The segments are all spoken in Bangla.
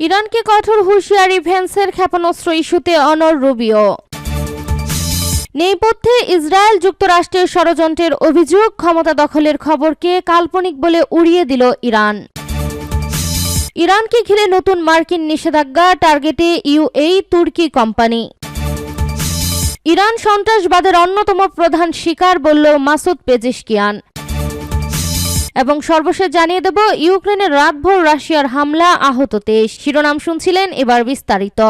ইরানকে কঠোর হুঁশিয়ারি, ভ্যান্সের ক্ষেপণাস্ত্র ইস্যুতে অনড় রুবিও। নেপথ্যে ইসরায়েল যুক্তরাষ্ট্রের ষড়যন্ত্রের অভিযোগ, ক্ষমতা দখলের খবরকে কাল্পনিক বলে উড়িয়ে দিল ইরান। ইরানকে ঘিরে নতুন মার্কিন নিষেধাজ্ঞা, টার্গেটে ইউএই, তুর্কি কোম্পানি। ইরান সন্ত্রাসবাদের অন্যতম প্রধান শিকার বলল মাসুদ পেজেশকিয়ান। এবং সর্বশেষ জানিয়ে দেব, ইউক্রেনের রাতভর রাশিয়ার হামলা, আহত 23। শিরোনাম শুনছিলেন, এবার বিস্তারিত।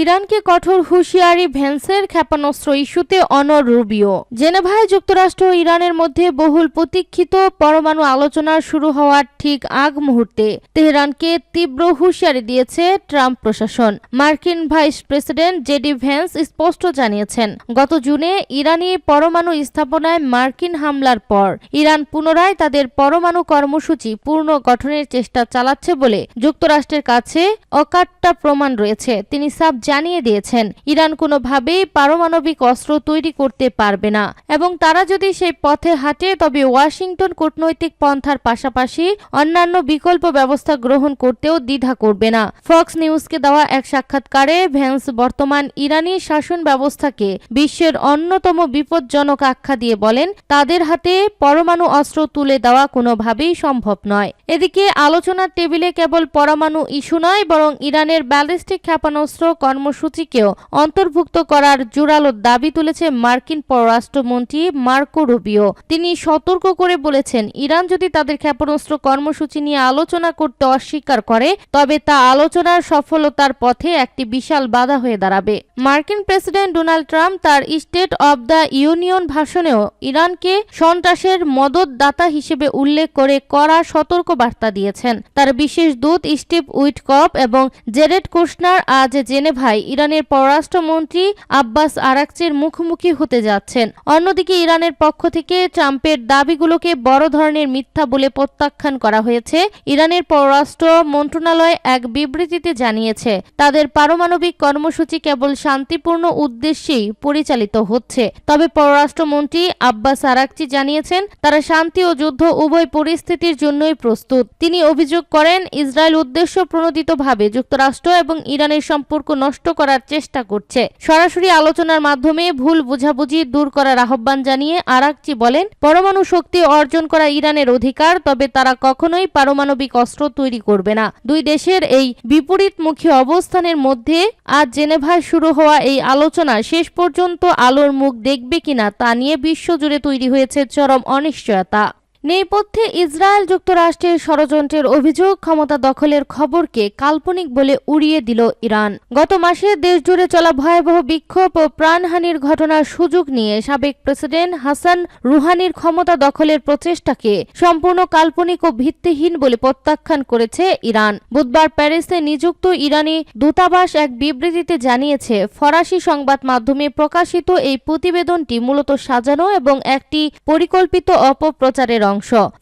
ইরানকে কঠোর হুঁশিয়ারি, ভ্যান্সের ক্ষেপণাস্ত্র ইস্যুতে অনড় রুবিও। জেনেভায় যুক্তরাষ্ট্র ও ইরানের মধ্যে বহুল প্রতীক্ষিত পরমাণু আলোচনা শুরু হওয়ার ঠিক আগ মুহূর্তে তেহরানকে তীব্র হুঁশিয়ারি দিয়েছে ট্রাম্প প্রশাসন। মার্কিন ভাইস প্রেসিডেন্ট জেডি ভ্যান্স স্পষ্ট জানিয়েছেন, গত জুনে ইরানি পরমাণু স্থাপনায় মার্কিন হামলার পর ইরান পুনরায় তাদের পরমাণু কর্মসূচি পূর্ণ গঠনের চেষ্টা চালাচ্ছে বলে যুক্তরাষ্ট্রের কাছে অকাট্টা প্রমাণ রয়েছে। তিনি সাফ জানিয়ে দিয়েছেন, ইরান কোনোভাবেই পারমাণবিক অস্ত্র তৈরি করতে পারবে না এবং তারা যদি সেই পথে হাঁটে তবে ওয়াশিংটন কূটনৈতিক পন্থার পাশাপাশি অন্যান্য বিকল্প ব্যবস্থা গ্রহণ করতেও দ্বিধা করবে না। ফক্স নিউজকে দেওয়া এক সাক্ষাৎকারে ভ্যান্স বর্তমান ইরানি শাসন ব্যবস্থাকে বিশ্বের অন্যতম বিপজ্জনক আখ্যা দিয়ে বলেন, তাদের হাতে পরমাণু অস্ত্র তুলে দেওয়া কোনোভাবেই সম্ভব নয়। এদিকে আলোচনার টেবিলে কেবল পরমাণু ইস্যু নয়, বরং ইরানের ব্যালিস্টিক ক্ষেপণাস্ত্র কর্মসূচিকেও অন্তর্ভুক্ত করার জোরালো দাবি তুলেছে মার্কিন পররাষ্ট্রমন্ত্রী মার্কো রুবিও। তিনি সতর্ক করে বলেছেন, ইরান যদি তাদের ক্ষেপণাস্ত্র কর্মসূচি নিয়ে আলোচনা করতে অস্বীকার করে তবে তা আলোচনার সফলতার পথে একটি বিশাল বাধা হয়ে দাঁড়াবে। মার্কিন প্রেসিডেন্ট ডোনাল্ড ট্রাম্প তার স্টেট অব দ্য ইউনিয়ন ভাষণেও ইরানকে সন্ত্রাসের মদতদাতা হিসেবে উল্লেখ করে কড়া সতর্ক বার্তা দিয়েছেন। তার বিশেষ দূত স্টিভ উইটকফ এবং জেরেড কুশনার আজ জেনেভায় ইরানের পররাষ্ট্রমন্ত্রী আব্বাস আরাকচির মুখোমুখি হতে যাচ্ছেন। অন্যদিকে ইরানের পক্ষ থেকে ট্রাম্পের দাবিগুলোকে বড় ধরনের মিথ্যা বলে প্রত্যাখ্যান করা হয়েছে। ইরানের পররাষ্ট্র মন্ত্রণালয় এক বিবৃতিতে জানিয়েছে, তাদের পারমাণবিক কর্মসূচি কেবল শান্তিপূর্ণ উদ্দেশ্যেই পরিচালিত হচ্ছে। তবে পররাষ্ট্রমন্ত্রী আব্বাস আরাকচি জানিয়েছেন, তারা শান্তি ও যুদ্ধ উভয় পরিস্থিতির জন্যই প্রস্তুত। তিনি অভিযোগ করেন, ইসরায়েল উদ্দেশ্য প্রণোদিতভাবে যুক্তরাষ্ট্র এবং ইরানের সম্পর্ক নষ্ট করার চেষ্টা করছে। সরাসরি আলোচনার মাধ্যমে ভুল বোঝাবুঝি দূর করার আহ্বান জানিয়ে আরাকচি বলেন, পরমাণু শক্তি অর্জন করা ইরানের অধিকার, তবে তারা কখনোই পারমাণবিক অস্ত্র তৈরি করবে না। দুই দেশের এই বিপরীতমুখী অবস্থানের মধ্যে আজ জেনেভায় শুরু হওয়া এই আলোচনা শেষ পর্যন্ত আলোর মুখ দেখবে কিনা তা নিয়ে বিশ্বজুড়ে তৈরি হয়েছে চরম অনিশ্চয়তা। নেপথ্যে ইসরায়েল যুক্তরাষ্ট্রের ষড়যন্ত্রের অভিযোগ, ক্ষমতা দখলের খবরকে কাল্পনিক বলে উড়িয়ে দিল ইরান। গত মাসে দেশজুড়ে চলা ভয়াবহ বিক্ষোভ ও প্রাণহানির ঘটনার সুযোগ নিয়ে সাবেক প্রেসিডেন্ট হাসান রুহানির ক্ষমতা দখলের প্রচেষ্টাকে সম্পূর্ণ কাল্পনিক ও ভিত্তিহীন বলে প্রত্যাখ্যান করেছে ইরান। বুধবার প্যারিসে নিযুক্ত ইরানি দূতাবাস এক বিবৃতিতে জানিয়েছে, ফরাসি সংবাদ মাধ্যমে প্রকাশিত এই প্রতিবেদনটি মূলত সাজানো এবং একটি পরিকল্পিত অপপ্রচারের অংশ।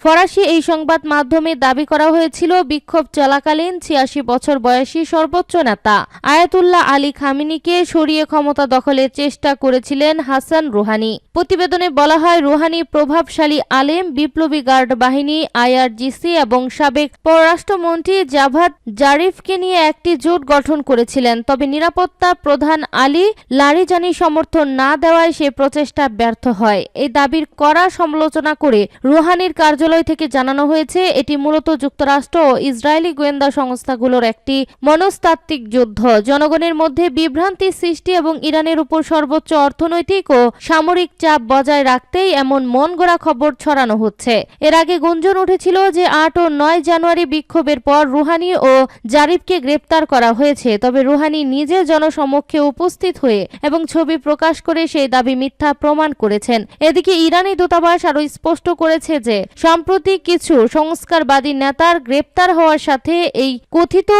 ফরাসি এই সংবাদ মাধ্যমে দাবি করা হয়েছিল, বিক্ষোভ চলাকালীন 86 বছর বয়সী সর্বোচ্চ নেতা আয়াতুল্লাহ আলী খামেনিকে সরিয়ে ক্ষমতা দখলের চেষ্টা করেছিলেন হাসান রুহানি। প্রতিবেদনে বলা হয়, রুহানি প্রভাবশালী আলেম, বিপ্লবী গার্ড বাহিনী আইআরজিসি এবং সাবেক পররাষ্ট্রমন্ত্রী জাভাদ জারিফকে নিয়ে একটি জোট গঠন করেছিলেন। তবে নিরাপত্তা প্রধান আলী লারিজানি সমর্থন না দেওয়ায় সে প্রচেষ্টা ব্যর্থ হয়। এই দাবির কড়া সমালোচনা করে রুহানির কার্যালয় থেকে জানানো হয়েছে, এটি মূলত যুক্তরাষ্ট্র ও ইসরায়েলি গোয়েন্দা সংস্থাগুলোর একটি মনস্তাত্ত্বিক যুদ্ধ, জনগণের মধ্যে বিভ্রান্তি সৃষ্টি এবং ইরানের উপর সর্বোচ্চ অর্থনৈতিক ও সামরিক চাপ বজায় রাখতেই এমন মনগড়া খবর ছড়ানো হচ্ছে। এর আগে গুঞ্জন উঠেছিল যে 8 ও 9 জানুয়ারি বিক্ষোভের পর রুহানি ও জারিফকে গ্রেপ্তার করা হয়েছে। তবে রুহানি নিজে জনসমক্ষে উপস্থিত হয়ে এবং ছবি প্রকাশ করে সেই দাবি মিথ্যা প্রমাণ করেছেন। এদিকে ইরানি দূতাবাস আরও স্পষ্ট করেছে যে সাম্প্রতিক কিছু সংস্কারবাদী নেতার গ্রেপ্তার হওয়ার সাথে এই কথিত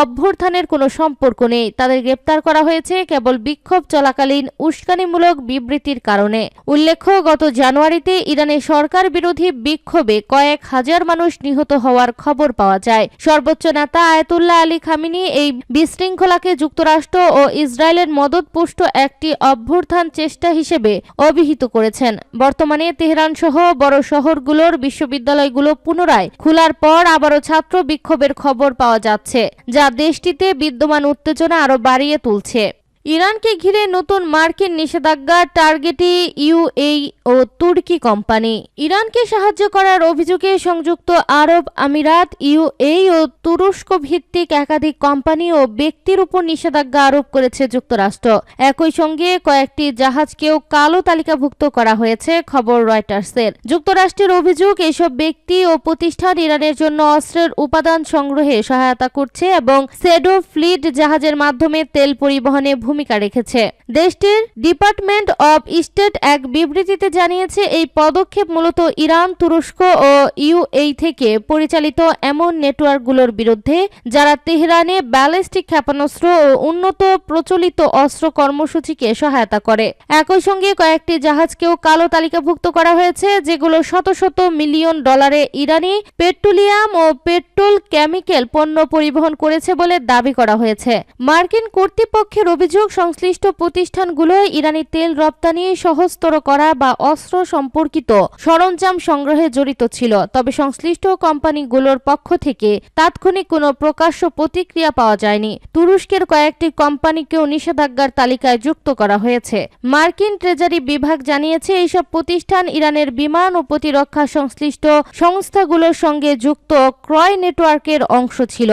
অভ্যুত্থানের কোনো সম্পর্ক নেই। তাদের গ্রেপ্তার করা হয়েছে কেবল বিক্ষোভ চলাকালীন উস্কানিমূলক বিবৃতির কারণে। উল্লেখ্য, গত জানুয়ারিতে ইরানের সরকার বিরোধী বিক্ষোভে কয়েক হাজার মানুষ নিহত হওয়ার খবর পাওয়া যায়। সর্বোচ্চ নেতা আয়াতুল্লাহ আলী খামেনি এই বিশৃঙ্খলাকে যুক্তরাষ্ট্র ও ইসরায়েলের মদতপুষ্ট একটি অভ্যুত্থান চেষ্টা হিসেবে অভিহিত করেছেন। বর্তমানে তেহরান সহ বড় শহরগুলোর বিশ্ববিদ্যালয়গুলো পুনরায় খোলার পর আবারও ছাত্র বিক্ষোভের খবর পাওয়া যাচ্ছে, যা দেশটিতে বিদ্যমান উত্তেজনা আরও বাড়িয়ে তুলছে। ইরানকে ঘিরে নতুন মার্কিন নিষেধাজ্ঞা টার্গেটে ইউএই ও তুর্কি কোম্পানি। ইরানকে সাহায্য করার অভিযোগে সংযুক্ত আরব আমিরাত, ইউএই ও তুরস্ক ভিত্তিক একাধিক কোম্পানি ও ব্যক্তির উপর নিষেধাজ্ঞা আরোপ করেছে যুক্তরাষ্ট্র। একই সঙ্গে কয়েকটি জাহাজকেও কালো তালিকাভুক্ত করা হয়েছে, খবর রয়টার্সের। যুক্তরাষ্ট্রের অভিযোগ, এসব ব্যক্তি ও প্রতিষ্ঠান ইরানের জন্য অস্ত্রের উপাদান সংগ্রহে সহায়তা করছে এবং সেডো ফ্লিট জাহাজের মাধ্যমে তেল পরিবহনে ভূমিকা রেখেছে। দেশটির ডিপার্টমেন্ট অব স্টেট এক বিবৃতিতে জানিয়েছে, এই পদক্ষেপ মূলত ইরান, তুরস্ক ও ইউএই থেকে পরিচালিত এমন নেটওয়ার্কগুলোর বিরুদ্ধে যারা তেহরানে ব্যালিস্টিক ক্ষেপণাস্ত্র ও উন্নত প্রচলিত অস্ত্র কর্মসূচিকে সহায়তা করে। একই সঙ্গে কয়েকটি জাহাজকেও কালো তালিকাভুক্ত করা হয়েছে, যেগুলো শত শত মিলিয়ন ডলারে ইরানি পেট্রোলিয়াম ও পেট্রোল কেমিক্যাল পণ্য পরিবহন করেছে বলে দাবি করা হয়েছে। মার্কিন কর্তৃপক্ষের অভিযোগ, সংশ্লিষ্ট প্রতিষ্ঠানগুলো ইরানি তেল রপ্তানি সহজতর করা বা অস্ত্র সম্পর্কিত সরঞ্জাম সংগ্রহে জড়িত ছিল। তবে সংশ্লিষ্ট কোম্পানিগুলোর পক্ষ থেকে তাৎক্ষণিক কোনো প্রকাশ্য প্রতিক্রিয়া পাওয়া যায়নি। তুরস্কের কয়েকটি কোম্পানিকেও নিষেধাজ্ঞার তালিকায় যুক্ত করা হয়েছে। মার্কিন ট্রেজারি বিভাগ জানিয়েছে, এইসব প্রতিষ্ঠান ইরানের বিমান ও প্রতিরক্ষা সংশ্লিষ্ট সংস্থাগুলোর সঙ্গে যুক্ত ক্রয় নেটওয়ার্কের অংশ ছিল।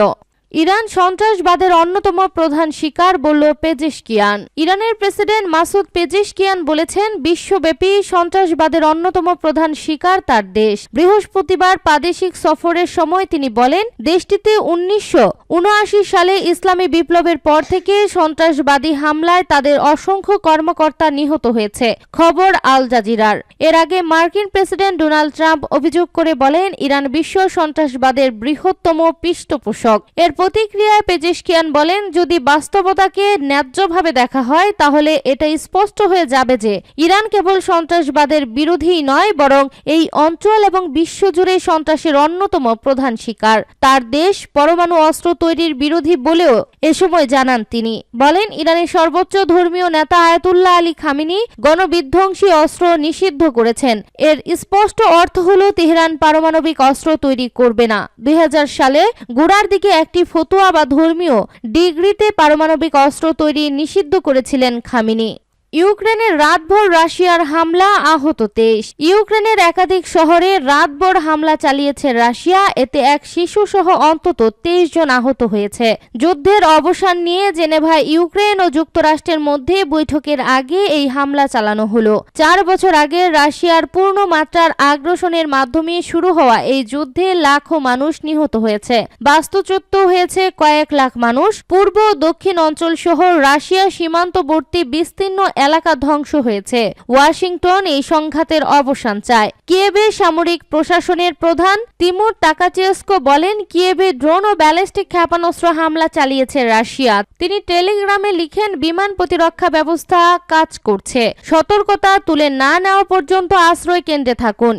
ইরান সন্ত্রাসবাদের অন্যতম প্রধান শিকার বলল পেজেশকিয়ান। ইরানের প্রেসিডেন্ট মাসুদ পেজেশকিয়ান বলেছেন, বিশ্বব্যাপী সন্ত্রাসবাদের অন্যতম প্রধান শিকার তার দেশ। বৃহস্পতিবার প্রাদেশিক সফরের সময় তিনি বলেন, দেশটিতে 1979 সালে ইসলামী বিপ্লবের পর থেকে সন্ত্রাসবাদী হামলায় তাদের অসংখ্য কর্মকর্তা নিহত হয়েছে, খবর আল জাজিরার। এর আগে মার্কিন প্রেসিডেন্ট ডোনাল্ড ট্রাম্প অভিযোগ করে বলেন, ইরান বিশ্ব সন্ত্রাসবাদের বৃহত্তম পৃষ্ঠপোষক। এর প্রতিক্রিয়ায় পেজেশকিয়ান বলেন, যদি বাস্তবতাকে ন্যায্যভাবে দেখা হয় তাহলে এটা স্পষ্ট হয়ে যাবে যে ইরান কেবল সন্ত্রাসবাদের বিরোধী নয়, বরং এই অঞ্চল এবং বিশ্বজুড়ে সন্ত্রাসের অন্যতম প্রধান শিকার। তার দেশ পরমাণু অস্ত্র তৈরির বিরোধী বলেও এ সময় জানান তিনি। বলেন, ইরানের সর্বোচ্চ ধর্মীয় নেতা আয়াতুল্লাহ আলী খামেনি গণবিধ্বংসী অস্ত্র নিষিদ্ধ করেছেন। এর স্পষ্ট অর্থ হলো তেহরান পারমাণবিক অস্ত্র তৈরি করবে না। 2000 সালে গোড়ার দিকে একটি ফতোয়া বা ধর্মীয় ডিগ্রিতে পারমাণবিক অস্ত্র তৈরি নিষিদ্ধ করেছিলেন খামেনি। ইউক্রেনের রাতভর রাশিয়ার হামলা, আহত 23। ইউক্রেনের একাধিক শহরে রাতভর হামলা চালিয়েছে রাশিয়া। এতে এক শিশু সহ অন্তত 23 জন আহত হয়েছে। যুদ্ধের অবসান নিয়ে জেনেভায় ইউক্রেন ও যুক্তরাষ্ট্রের মধ্যে বৈঠকের আগে এই হামলা চালানো হলো। 4 বছর আগে রাশিয়ার পূর্ণ মাত্রার আগ্রাসনের মাধ্যমে শুরু হওয়া এই যুদ্ধে লাখো মানুষ নিহত হয়েছে, বাস্তুচ্যুত হয়েছে কয়েক লাখ মানুষ। পূর্ব ও দক্ষিণ অঞ্চল সহ রাশিয়া সীমান্তবর্তী বিস্তীর্ণ এলাকা ধ্বংস হয়েছে। ওয়াশিংটন এই সংঘাতের অবসান চায়। কিয়েভের সামরিক প্রশাসনের প্রধান তিমুর তাকাচেস্কো বলেন, কিয়েভে ড্রোন ও ব্যালিস্টিক ক্ষেপণাস্ত্র হামলা চালিয়েছে রাশিয়া। তিনি টেলিগ্রামে লিখেন, বিমান প্রতিরক্ষা ব্যবস্থা কাজ করছে, সতর্কতা তুলে না নেওয়া পর্যন্ত আশ্রয় কেন্দ্রে থাকুন।